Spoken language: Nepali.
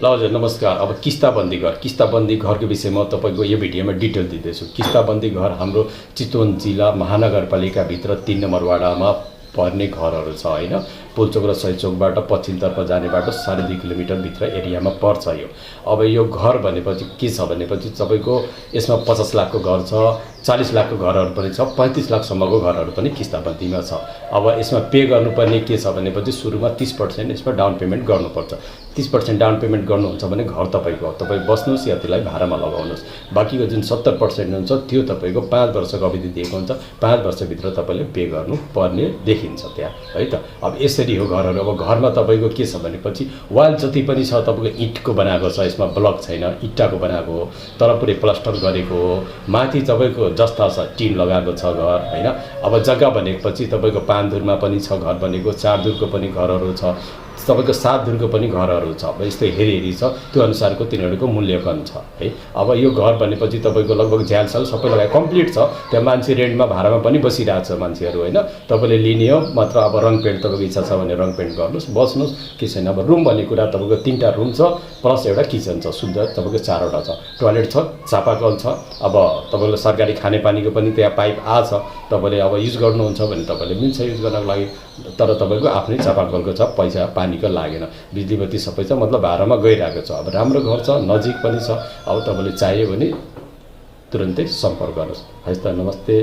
ल हजुर नमस्कार। अब किस्ताबन्दी घरको विषयमा तपाईँको यो भिडियोमा डिटेल दिँदैछु। किस्ताबन्दी घर हाम्रो चितवन जिल्ला महानगरपालिकाभित्र 3 नम्बर वाडामा पर्ने घरहरू छ हैन। पुलचोक र सहीचोकबाट पश्चिमतर्फ जाने बाटो 2.5 किलोमिटरभित्र एरियामा पर्छ यो। अब यो घर भनेपछि के छ भनेपछि तपाईँको यसमा 50 लाखको घर छ, 40 लाखको घरहरू पनि छ, 35 लाखसम्मको घरहरू पनि किस्ताबन्दीमा छ। अब यसमा पे गर्नुपर्ने के छ भनेपछि सुरुमा 30% यसमा डाउन पेमेन्ट गर्नुपर्छ। 30% डाउन पेमेन्ट गर्नुहुन्छ भने घर तपाईँको हो, तपाईँ बस्नुहोस् या त्यसलाई भाडामा लगाउनुहोस्। बाँकीको जुन 70% हुन्छ त्यो तपाईँको 5 वर्षको अवधि दिएको हुन्छ। 5 वर्षभित्र तपाईँले पे गर्नुपर्ने देखिन्छ त्यहाँ है त। अब यसरी हो घरहरू। अब घरमा तपाईँको के छ भनेपछि वाल जति पनि छ तपाईँको इँटको बनाएको छ, यसमा ब्लक छैन, इँटाको बनाएको हो, तर पुरै प्लास्टर गरेको हो। माथि तपाईँको जस्ता छ टिन लगाएको छ घर हैन। अब जग्गा भनेपछि तपाईँको 5 धुरमा पनि छ घर बनेको, 4 धुरको पनि घरहरू छ, तपाईँको 7 धुरको पनि घरहरू छ। अब यस्तै हेरी छ, त्यो अनुसारको तिनीहरूको मूल्याङ्कन छ है। अब यो घर भनेपछि तपाईँको लगभग झ्यालसाल सबै लगाए कम्प्लिट छ। त्यहाँ मान्छे रेन्टमा भाडामा पनि बसिरहेको छ मान्छेहरू हैन। तपाईँले लिने हो मात्र अब रङ पेन्ट तपाईँको इच्छा छ भने रङ पेन्ट गर्नुहोस्, बस्नुहोस्, के छैन। अब रुम भन्ने कुरा तपाईँको 3टा रुम छ प्लस एउटा किचन छ, शुद्ध तपाईँको 4वटा छ, टोयलेट छ, चापाकल छ। अब तपाईँले सरकारी खानेपानीको पनि त्यहाँ पाइप आछ, तपाईँले अब युज गर्नुहुन्छ भने तपाईँले मिल्छ युज गर्नको लागि। तर तपाईँको आफ्नै चापाकलको छ, पैसा पानीको लागेन, बिजुली बत्ती सबै छ, मतलब भाडामा गइरहेको छ। अब राम्रो घर छ, नजिक पनि छ। अब तपाईँले चाहियो भने तुरुन्तै सम्पर्क गर्नुहोस्। हस् त, नमस्ते।